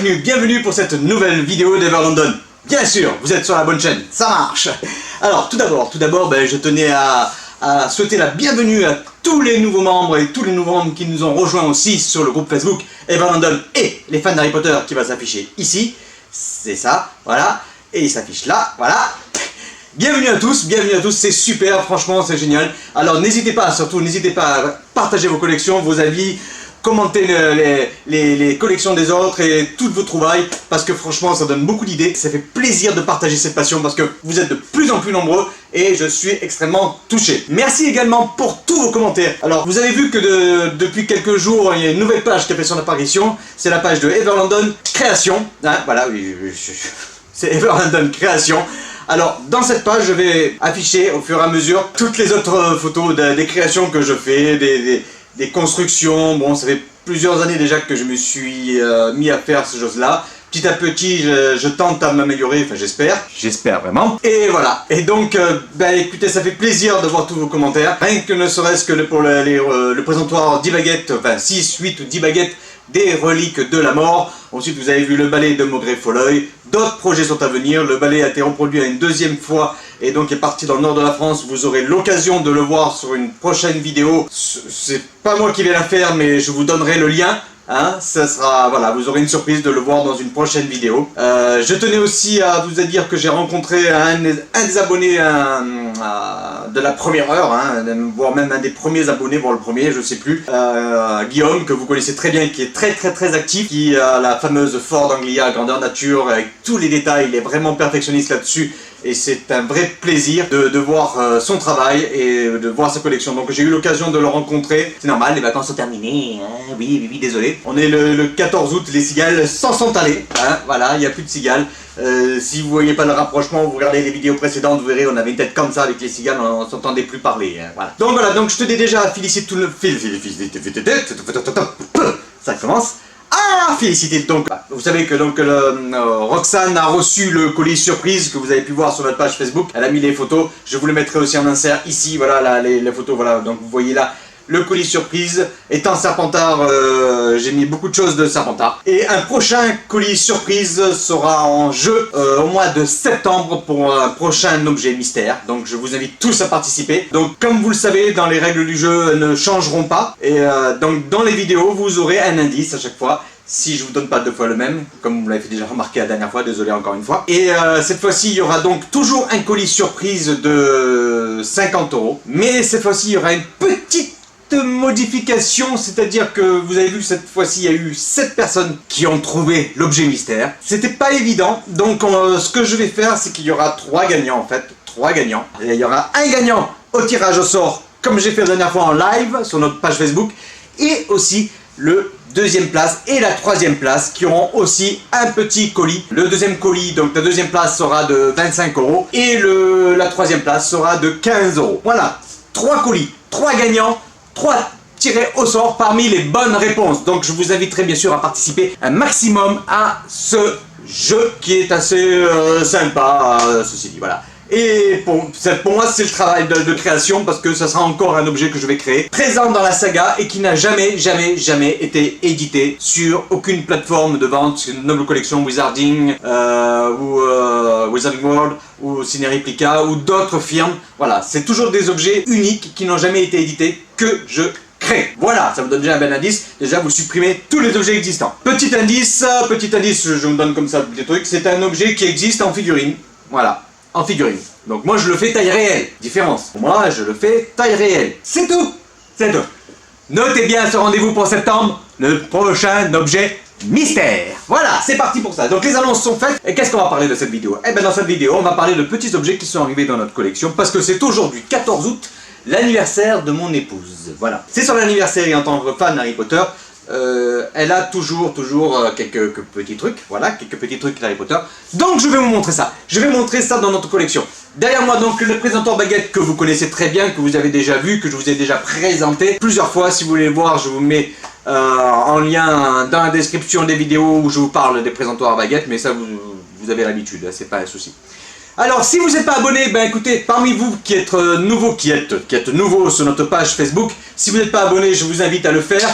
bienvenue pour cette nouvelle vidéo d'Ever London. Bien sûr, vous êtes sur la bonne chaîne, ça marche. Alors tout d'abord, je tenais à souhaiter la bienvenue à tous les nouveaux membres et tous les nouveaux membres qui nous ont rejoints aussi sur le groupe Facebook Ever London et les fans d'Harry Potter qui va s'afficher ici. C'est ça, voilà, et il s'affiche là, voilà. Bienvenue à tous, c'est super, franchement c'est génial. Alors n'hésitez pas, surtout n'hésitez pas à partager vos collections, vos avis, commentez les collections des autres et toutes vos trouvailles, parce que franchement ça donne beaucoup d'idées. Ça fait plaisir de partager cette passion parce que vous êtes de plus en plus nombreux et je suis extrêmement touché. Merci également pour tous vos commentaires. Alors vous avez vu que depuis quelques jours il y a une nouvelle page qui a fait son apparition, c'est la page de Ever London Création, hein, voilà, c'est Ever London Création. Alors, dans cette page, je vais afficher au fur et à mesure toutes les autres photos des créations que je fais, des constructions. Bon, ça fait plusieurs années déjà que je me suis mis à faire ces choses-là. Petit à petit, je tente à m'améliorer, enfin j'espère vraiment. Et voilà, et donc, écoutez, ça fait plaisir de voir tous vos commentaires. Rien que ne serait-ce que pour le présentoir 10 baguettes, enfin 6, 8 ou 10 baguettes des reliques de la mort. Ensuite, vous avez vu le ballet de Maugrey Folleuil. D'autres projets sont à venir. Le ballet a été reproduit une deuxième fois et donc est parti dans le nord de la France. Vous aurez l'occasion de le voir sur une prochaine vidéo. C'est pas moi qui vais la faire, mais je vous donnerai le lien. Hein, ça sera, voilà, vous aurez une surprise de le voir dans une prochaine vidéo. Je tenais aussi à vous dire que j'ai rencontré un des abonnés de la première heure, hein, voire même un des premiers abonnés, voire le premier, je sais plus, Guillaume, que vous connaissez très bien, qui est très actif, qui a la fameuse Ford Anglia grandeur nature, avec tous les détails, il est vraiment perfectionniste là-dessus. Et c'est un vrai plaisir de voir son travail et de voir sa collection. Donc j'ai eu l'occasion de le rencontrer. C'est normal, les vacances sont terminées, hein, oui, désolé. On est le 14 août, les cigales s'en sont allées, hein, voilà, il n'y a plus de cigales. Si vous voyez pas le rapprochement, vous regardez les vidéos précédentes, vous verrez, on avait une tête comme ça avec les cigales, on s'entendait plus parler, hein, voilà. Donc voilà, donc je tenais déjà à féliciter tout le... Ça commence. Ah, félicité donc. Vous savez que donc Roxane a reçu le colis surprise que vous avez pu voir sur notre page Facebook. Elle a mis les photos. Je vous les mettrai aussi en insert ici. Voilà là, les photos. Voilà. Donc vous voyez là le colis surprise. Étant Serpentard, j'ai mis beaucoup de choses de Serpentard. Et un prochain colis surprise sera en jeu au mois de septembre pour un prochain objet mystère. Donc je vous invite tous à participer. Donc comme vous le savez, dans les règles du jeu ne changeront pas. Et donc dans les vidéos, vous aurez un indice à chaque fois. Si je vous donne pas deux fois le même, comme vous l'avez déjà remarqué la dernière fois, désolé encore une fois. Et cette fois-ci, il y aura donc toujours un colis surprise de 50 €. Mais cette fois-ci, il y aura une petite modification, c'est-à-dire que vous avez vu que cette fois-ci, il y a eu 7 personnes qui ont trouvé l'objet mystère. C'était pas évident, donc ce que je vais faire, c'est qu'il y aura 3 gagnants en fait. 3 gagnants. Et il y aura un gagnant au tirage au sort, comme j'ai fait la dernière fois en live sur notre page Facebook, et aussi le deuxième place et la troisième place qui auront aussi un petit colis. Le deuxième colis, donc la deuxième place sera de 25 € et la troisième place sera de 15 €. Voilà, 3 colis, 3 gagnants, 3 tirés au sort parmi les bonnes réponses. Donc je vous inviterai bien sûr à participer un maximum à ce jeu qui est assez sympa, ceci dit, voilà. Et pour moi c'est le travail de création parce que ça sera encore un objet que je vais créer, présent dans la saga et qui n'a jamais été édité sur aucune plateforme de vente, une noble collection Wizarding ou Wizarding World ou Ciné Replica ou d'autres firmes. Voilà, c'est toujours des objets uniques qui n'ont jamais été édités que je crée. Voilà, ça vous donne déjà un bel indice. Déjà, vous supprimez tous les objets existants. Petit indice, je vous donne comme ça des trucs. C'est un objet qui existe en figurine. Voilà. En figurine. Donc moi je le fais taille réelle. Différence. Moi je le fais taille réelle. C'est tout. C'est tout. Notez bien ce rendez-vous pour septembre. Le prochain objet mystère. Voilà, c'est parti pour ça. Donc les annonces sont faites. Et qu'est-ce qu'on va parler de cette vidéo? Eh bien dans cette vidéo, on va parler de petits objets qui sont arrivés dans notre collection. Parce que c'est aujourd'hui, 14 août, l'anniversaire de mon épouse. Voilà. C'est sur l'anniversaire et en tant que fan Harry Potter, elle a toujours quelques petits trucs, voilà, quelques petits trucs d'Harry Potter. Donc je vais vous montrer ça. Je vais montrer ça dans notre collection. Derrière moi donc le présentoir baguette que vous connaissez très bien, que vous avez déjà vu, que je vous ai déjà présenté plusieurs fois. Si vous voulez le voir, je vous mets en lien dans la description des vidéos où je vous parle des présentoirs baguette, mais ça vous avez l'habitude, c'est pas un souci. Alors si vous n'êtes pas abonné, ben écoutez, parmi vous qui êtes nouveau sur notre page Facebook, si vous n'êtes pas abonné, je vous invite à le faire.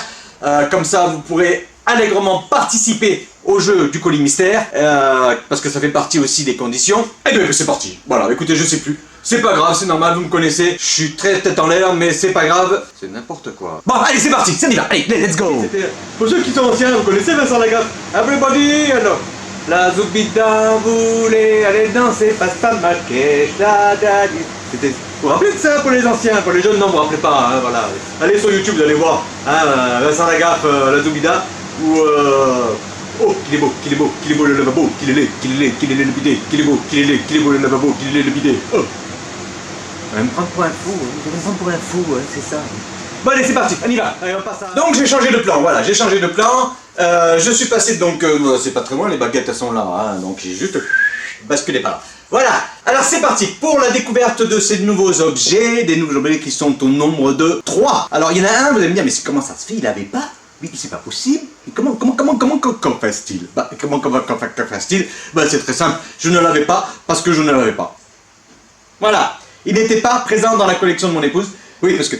Comme ça vous pourrez allègrement participer au jeu du colis mystère, parce que ça fait partie aussi des conditions. Et bien c'est parti. Voilà, écoutez, je sais plus. C'est pas grave, c'est normal, vous me connaissez. Je suis très tête en l'air, mais c'est pas grave. C'est n'importe quoi. Bon, allez, c'est parti, ça y va. Allez, let's go. Pour ceux qui sont anciens, vous connaissez Vincent Lagaffe. Everybody, alors. La Zoubida voulait aller danser, passe pas ma cache, la daddy. C'était... Vous vous rappelez de ça pour les anciens, pour les jeunes, non, vous vous rappelez pas, hein, voilà. Allez sur YouTube, vous allez voir, hein, Vincent Lagaffe, la Zoubida, ou oh, qu'il est beau le lavabo, qu'il est laid le bidet, qu'il est beau le lavabo, qu'il est laid le bidet, oh. Vous allez me prendre pour un fou, vous allez me prendre pour un fou, hein, c'est ça. Bon allez, c'est parti, on y va. Allez, on passe à... Donc j'ai changé de plan, voilà, j'ai changé de plan. Je suis passé donc, c'est pas très loin, les baguettes elles sont là, hein, donc j'ai juste basculé par là. Voilà, alors c'est parti pour la découverte de ces nouveaux objets, des nouveaux objets qui sont au nombre de 3. Alors il y en a un, vous allez me dire, mais comment ça se fait, il avait pas? Oui, c'est pas possible. Et comment fait-il? Bah, comment fait-il? Bah, c'est très simple, je ne l'avais pas parce que je ne l'avais pas. Voilà, il n'était pas présent dans la collection de mon épouse. Oui, parce que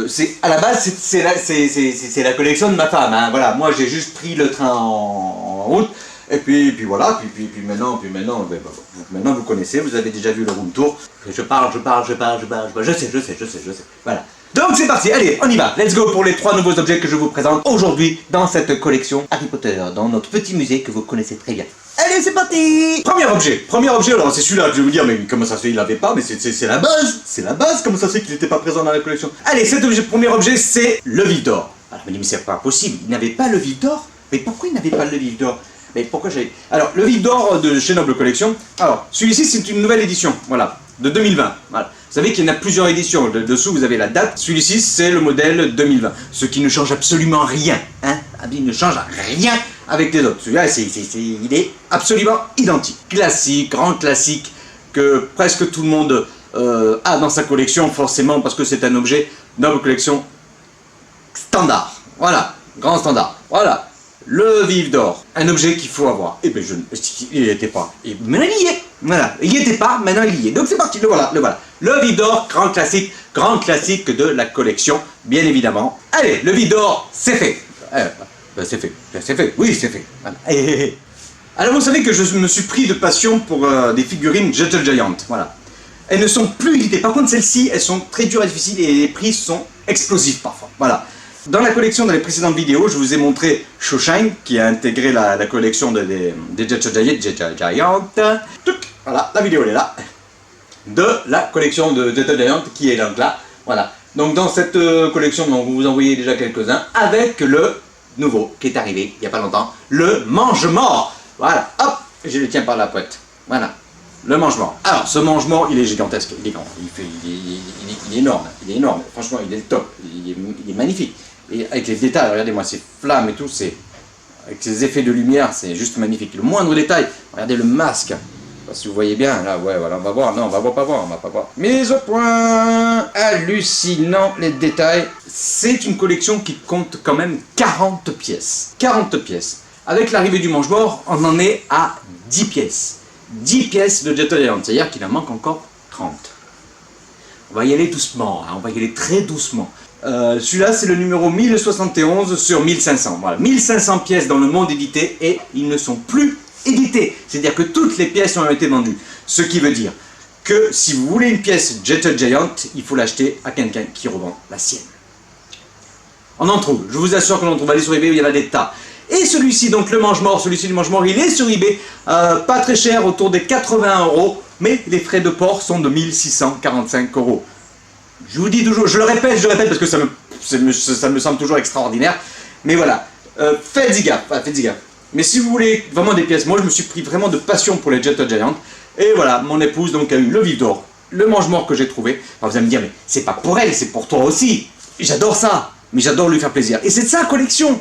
c'est à la base, c'est la collection de ma femme. Hein. Voilà, moi j'ai juste pris le train en route. Et puis voilà, puis maintenant, maintenant vous connaissez, vous avez déjà vu le room tour. Je parle, je sais. Voilà. Donc c'est parti, allez, on y va. Let's go pour les 3 nouveaux objets que je vous présente aujourd'hui dans cette collection Harry Potter, dans notre petit musée que vous connaissez très bien. Allez, c'est parti. Premier objet, alors c'est celui-là que je vais vous dire, mais comment ça se fait, il l'avait pas, mais c'est la base, comment ça se fait qu'il n'était pas présent dans la collection. Allez, premier objet, c'est le Vif d'Or. Alors, je me dis, mais c'est pas possible, il n'avait pas le Vif d'Or? Mais pourquoi il n'avait pas le Vif d'Or? Mais pourquoi j'avais... Alors, le Vif d'Or de chez Noble Collection, alors, celui-ci, c'est une nouvelle édition, voilà, de 2020, voilà. Vous savez qu'il y en a plusieurs éditions, dessous vous avez la date, celui-ci c'est le modèle 2020, ce qui ne change absolument rien, hein, il ne change rien avec les autres, celui-là il est absolument identique, classique, grand classique, que presque tout le monde a dans sa collection, forcément parce que c'est un objet Noble Collection standard, voilà, grand standard, voilà. Le Vif d'Or, un objet qu'il faut avoir. Et bien il n'y était pas. Et maintenant il y est. Voilà, il n'y était pas, maintenant il y est. Donc c'est parti, le voilà. Le Vif d'Or, grand classique de la collection, bien évidemment. Allez, le Vif d'Or, c'est fait. C'est fait, oui c'est fait. Voilà. Alors vous savez que je me suis pris de passion pour des figurines Gentle Giant, voilà. Elles ne sont plus éditées. Par contre celles-ci, elles sont très dures et difficiles et les prix sont explosifs parfois. Voilà. Dans la collection, dans les précédentes vidéos, je vous ai montré Showshine, qui a intégré la collection des Gentle Giant. Voilà, la vidéo elle est là. De la collection de Gentle Giant, qui est donc là. Voilà. Donc dans cette collection, donc, vous en voyez déjà quelques-uns, avec le nouveau qui est arrivé il n'y a pas longtemps, le mange-mort. Voilà, hop, je le tiens par la pointe. Voilà, le mange-mort. Alors, ce mange-mort, il est gigantesque, il est grand, il est énorme, franchement, il est top, il est magnifique. Et avec les détails, regardez-moi ces flammes et tout, avec ces effets de lumière, c'est juste magnifique. Le moindre détail, regardez le masque. Si vous voyez bien, là, ouais, voilà, on va voir. Non, on va pas voir. Mise au point, hallucinant les détails. C'est une collection qui compte quand même 40 pièces. 40 pièces. Avec l'arrivée du mange-mort, on en est à 10 pièces. 10 pièces de Gentle Giant, c'est-à-dire qu'il en manque encore 30. On va y aller doucement, hein, on va y aller très doucement. Celui-là, c'est le numéro 1071 sur 1500. Voilà, 1500 pièces dans le monde édité et ils ne sont plus édités. C'est-à-dire que toutes les pièces ont été vendues. Ce qui veut dire que si vous voulez une pièce Gentle Giant, il faut l'acheter à quelqu'un qui revend la sienne. On en trouve, je vous assure qu'on en trouve. Allez sur eBay, il y en a des tas. Et celui-ci, donc le mange-mort, celui-ci du mange-mort, il est sur eBay, pas très cher, autour des 80 €, mais les frais de port sont de 1645 €. Je vous dis toujours, je le répète parce que ça me semble toujours extraordinaire, mais voilà, faites-y gaffe, Mais si vous voulez vraiment des pièces, moi je me suis pris vraiment de passion pour les Gentle Giant, et voilà, mon épouse donc a eu le Vif d'Or, le mange-mort que j'ai trouvé. Alors vous allez me dire, mais c'est pas pour elle, c'est pour toi aussi. J'adore ça, mais j'adore lui faire plaisir. Et c'est sa collection,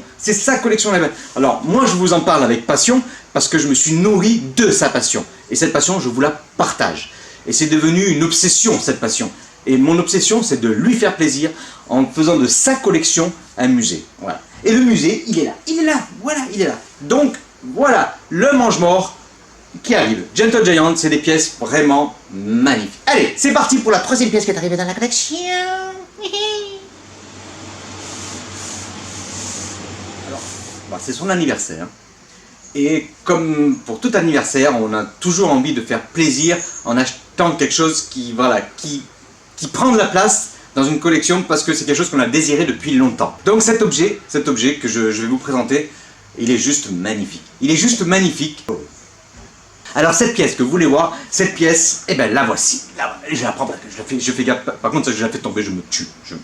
là-bas. Alors moi je vous en parle avec passion, parce que je me suis nourri de sa passion. Et cette passion, je vous la partage. Et c'est devenu une obsession, cette passion. Et mon obsession, c'est de lui faire plaisir en faisant de sa collection un musée. Voilà. Et le musée, il est là, voilà, il est là. Donc, voilà, le mange-mort qui arrive. Gentle Giant, c'est des pièces vraiment magnifiques. Allez, c'est parti pour la troisième pièce qui est arrivée dans la collection. Alors, bah, c'est son anniversaire. Et comme pour tout anniversaire, on a toujours envie de faire plaisir en achetant quelque chose qui, voilà, qui prend de la place dans une collection parce que c'est quelque chose qu'on a désiré depuis longtemps. Donc cet objet que je vais vous présenter, il est juste magnifique. Il est juste magnifique. Alors cette pièce que vous voulez voir, cette pièce, eh ben la voici. Je la prends, je fais gaffe. Par contre, si je la fais tomber, je me tue. Je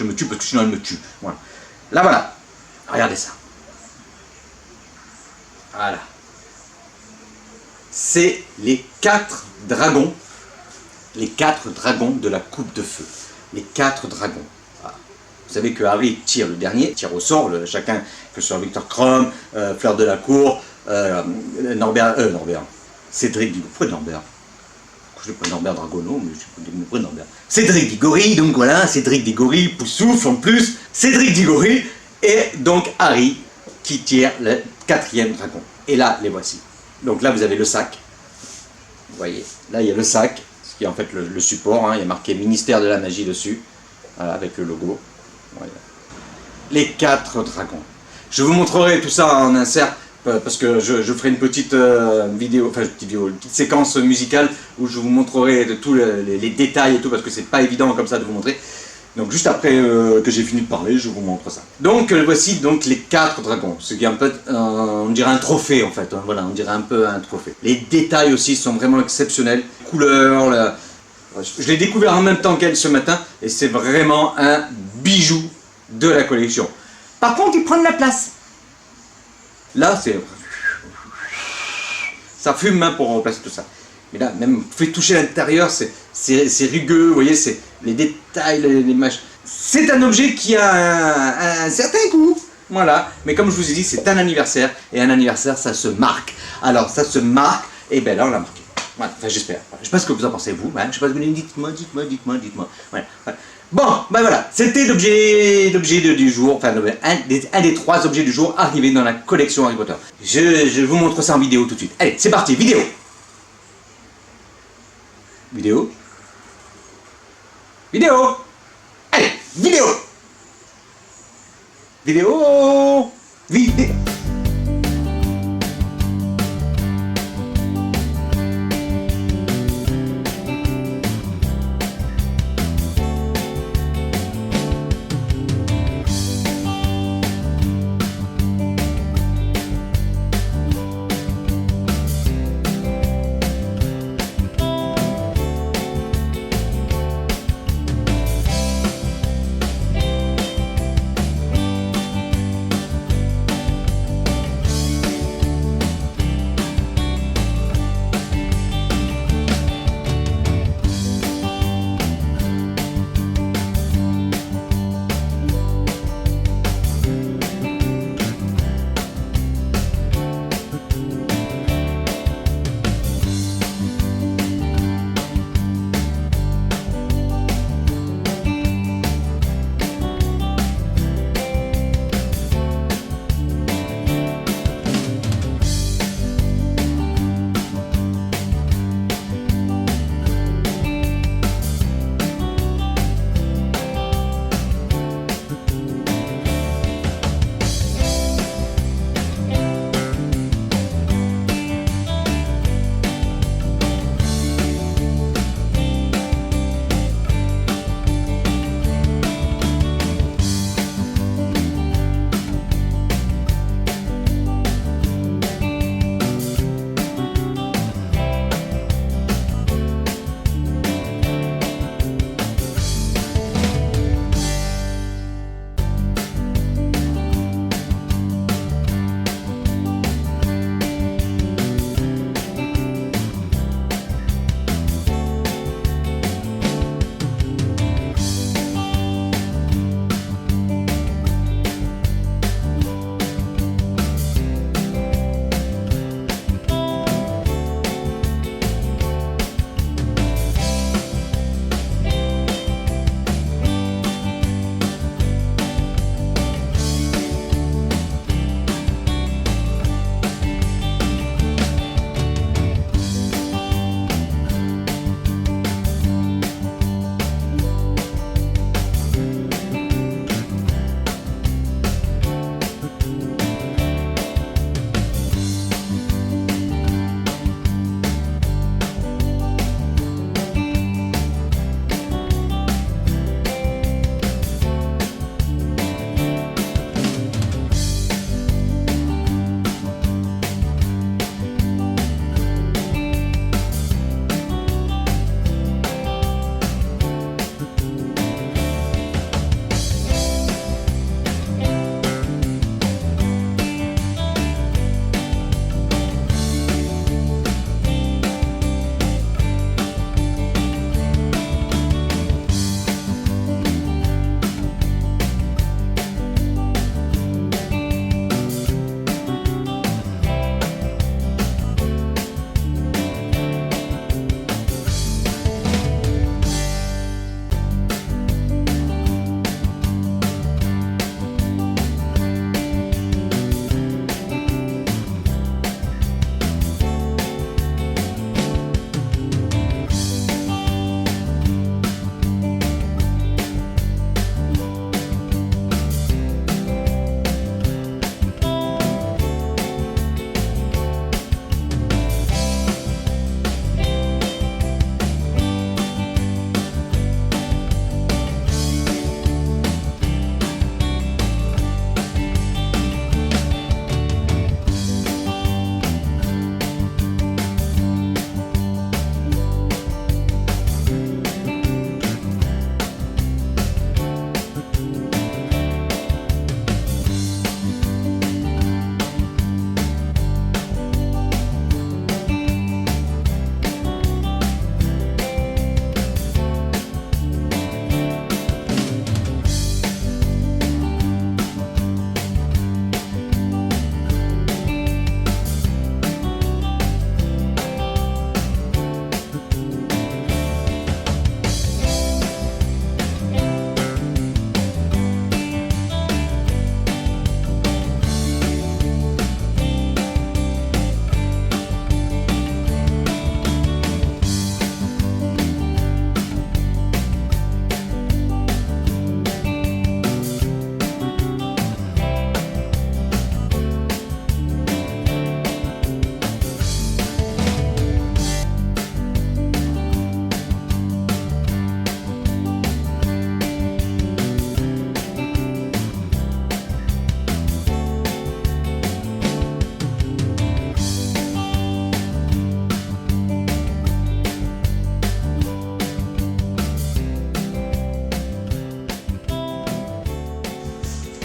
me tue parce que sinon elle me tue. Voilà. Là voilà. Regardez ça. Voilà. C'est les 4 dragons. Les 4 dragons de la coupe de feu. Les 4 dragons. Voilà. Vous savez que Harry tire le dernier, tire au sort, chacun, que ce soit Victor Krum, Fleur de la Cour, Norbert, Cédric Diggory, pourquoi Norbert? Je ne sais pas Norbert Dragono, mais je sais pas Norbert. Cédric Diggory, donc voilà, Cédric Diggory, Poussouf en plus, Cédric Diggory, et donc Harry qui tire le 4e dragon. Et là, les voici. Donc là, vous avez le sac. Vous voyez, là, il y a le sac, ce qui est en fait le support, hein, il y a marqué Ministère de la Magie dessus, voilà, avec le logo. Voilà. Les 4 dragons. Je vous montrerai tout ça en insert, parce que je ferai une petite vidéo, enfin une petite séquence musicale où je vous montrerai de tous les détails et tout, parce que c'est pas évident comme ça de vous montrer. Donc juste après que j'ai fini de parler, je vous montre ça. Donc voici donc les 4 dragons, ce qui est un peu, on dirait un trophée en fait, hein, voilà, on dirait un peu un trophée. Les détails aussi sont vraiment exceptionnels, couleurs, je l'ai découvert en même temps qu'elle ce matin, et c'est vraiment un bijou de la collection. Par contre, ils prennent la place. Là, ça fume hein, pour remplacer tout ça. Mais là, même, vous pouvez toucher l'intérieur, c'est rugueux, vous voyez, c'est les détails, les mâches. C'est un objet qui a un certain coût, voilà. Mais comme je vous ai dit, c'est un anniversaire, et un anniversaire, ça se marque. Alors, ça se marque, et bien là, on l'a marqué. Voilà, enfin, j'espère. Je sais pas ce que vous en pensez, vous. Hein, je sais pas ce que vous dites. Dites-moi. Voilà. Bon, ben voilà, c'était l'objet du jour, enfin un des 3 objets du jour arrivés dans la collection Harry Potter. Je vous montre ça en vidéo tout de suite. Allez, c'est parti, vidéo. Vidéo. Allez, vidéo. Vidéo.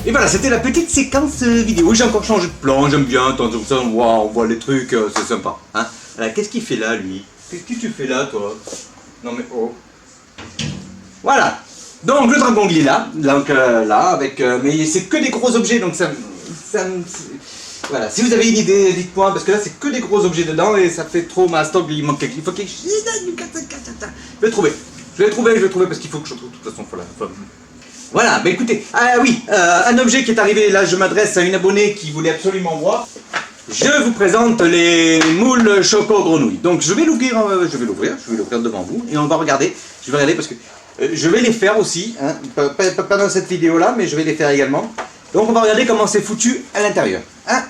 Et voilà, c'était la petite séquence vidéo. J'ai encore changé de plan, j'aime bien. Tant que ça, on voit les trucs, c'est sympa. Hein. Qu'est-ce qu'il fait là, lui? Qu'est-ce que tu fais là, toi? Non mais oh. Voilà. Donc le dragon il est là, donc là avec, mais c'est que des gros objets, donc voilà. Si vous avez une idée, dites-moi, parce que là c'est que des gros objets dedans et ça fait trop ma stock. Il manque quelque chose. Il faut quelque chose. Je vais le trouver. Je vais le trouver parce qu'il faut que je trouve de toute façon. Voilà. Bah écoutez, ah oui, un objet qui est arrivé. Là, je m'adresse à une abonnée qui voulait absolument voir. Je vous présente les moules choco grenouilles. Donc je vais l'ouvrir devant vous et on va regarder. Je vais regarder parce que je vais les faire aussi, hein, pas dans cette vidéo là, mais je vais les faire également. Donc on va regarder comment c'est foutu à l'intérieur. Hein.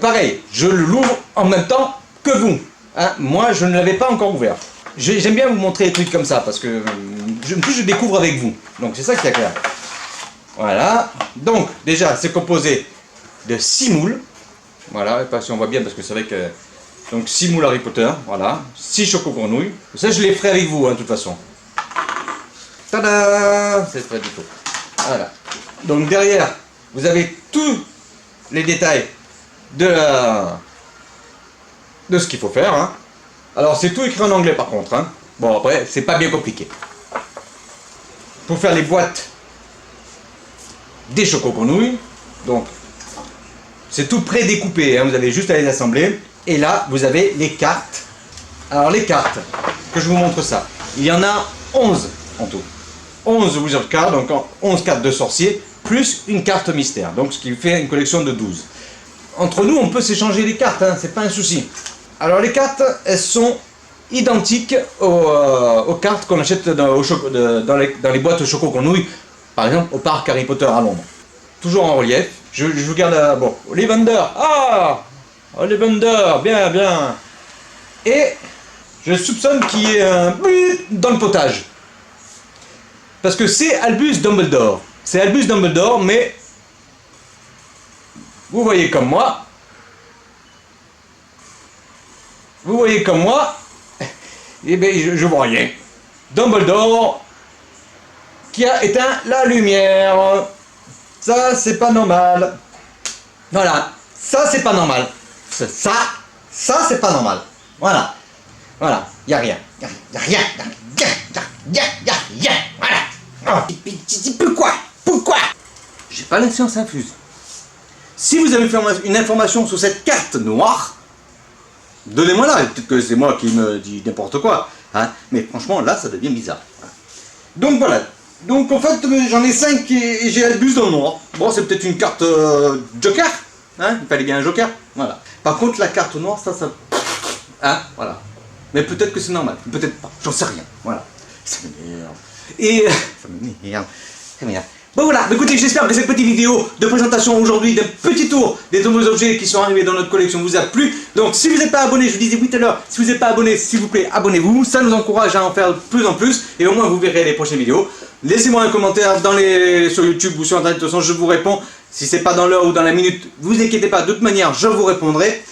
Pareil, je l'ouvre en même temps que vous. Hein. Moi je ne l'avais pas encore ouvert. J'aime bien vous montrer des trucs comme ça parce que je découvre avec vous. Donc c'est ça qui est clair. Voilà. Donc déjà c'est composé de 6 moules. Voilà, et pas si on voit bien parce que c'est vrai que. Donc 6 moules Harry Potter, voilà. 6 choco grenouilles. Ça je les ferai avec vous, hein, de toute façon. Tada! C'est prêt du tout. Voilà. Donc derrière, vous avez tous les détails de ce qu'il faut faire. Hein. Alors c'est tout écrit en anglais par contre. Hein. Bon après, c'est pas bien compliqué. Pour faire les boîtes des choco-grenouilles, donc c'est tout prédécoupé. Hein. Vous avez juste à les assembler. Et là, vous avez les cartes. Alors les cartes, que je vous montre ça. Il y en a 11 en tout. 11 wizard cards, donc 11 cartes de sorcier, plus une carte mystère, donc ce qui fait une collection de 12. Entre nous, on peut s'échanger les cartes, hein, c'est pas un souci. Alors les cartes, elles sont identiques aux cartes qu'on achète dans les boîtes au choco grenouille, par exemple au parc Harry Potter à Londres. Toujours en relief. Je vous garde bon, Ollivander, Ollivander, bien, bien. Et je soupçonne qu'il y ait un but dans le potage. Parce que c'est Albus Dumbledore. C'est Albus Dumbledore, mais vous voyez comme moi. Vous voyez comme moi. Eh bien, je vois rien. Dumbledore qui a éteint la lumière. Ça, c'est pas normal. Voilà. Ça, c'est pas normal. Ça, c'est pas normal. Voilà. Voilà. Y a rien. Y a rien. Voilà. Pourquoi? J'ai pas la science infuse. Si vous avez une information sur cette carte noire, donnez-moi là. Peut-être que c'est moi qui me dis n'importe quoi. Hein. Mais franchement, là, ça devient bizarre. Donc voilà. Donc en fait, j'en ai 5 et j'ai Albus dans le noir. Bon, c'est peut-être une carte Joker. Hein. Il fallait bien un Joker. Voilà. Par contre, la carte noire, ça... Hein. Voilà. Mais peut-être que c'est normal. Peut-être pas. J'en sais rien. Voilà. Ça m'énerve. Et ça m'énerve. Bon voilà, écoutez, j'espère que cette petite vidéo de présentation aujourd'hui d'un petit tour des nouveaux objets qui sont arrivés dans notre collection vous a plu. Donc si vous n'êtes pas abonné, je vous disais oui tout à l'heure, si vous n'êtes pas abonné, s'il vous plaît, abonnez-vous. Ça nous encourage à en faire de plus en plus et au moins vous verrez les prochaines vidéos. Laissez-moi un commentaire sur YouTube ou sur Internet, de toute façon je vous réponds. Si c'est pas dans l'heure ou dans la minute, vous inquiétez pas, de toute manière je vous répondrai.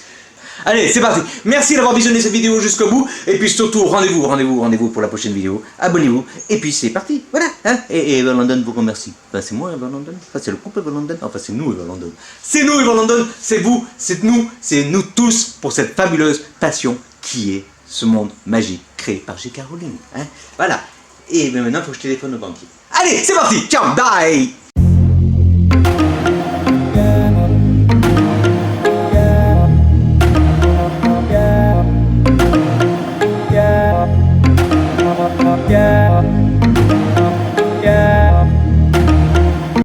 Allez, c'est parti. Merci d'avoir visionné cette vidéo jusqu'au bout. Et puis surtout, rendez-vous pour la prochaine vidéo. Abonnez-vous. Et puis c'est parti. Voilà. Hein. Et Ever London vous remercie. Enfin, c'est moi Ever London. Enfin, c'est le couple Ever London. Enfin, c'est nous Ever London. C'est nous Ever London. C'est vous. C'est nous tous pour cette fabuleuse passion qui est ce monde magique créé par J.K. Rowling. Hein. Voilà. Et maintenant, il faut que je téléphone au banquier. Allez, c'est parti. Ciao. Bye.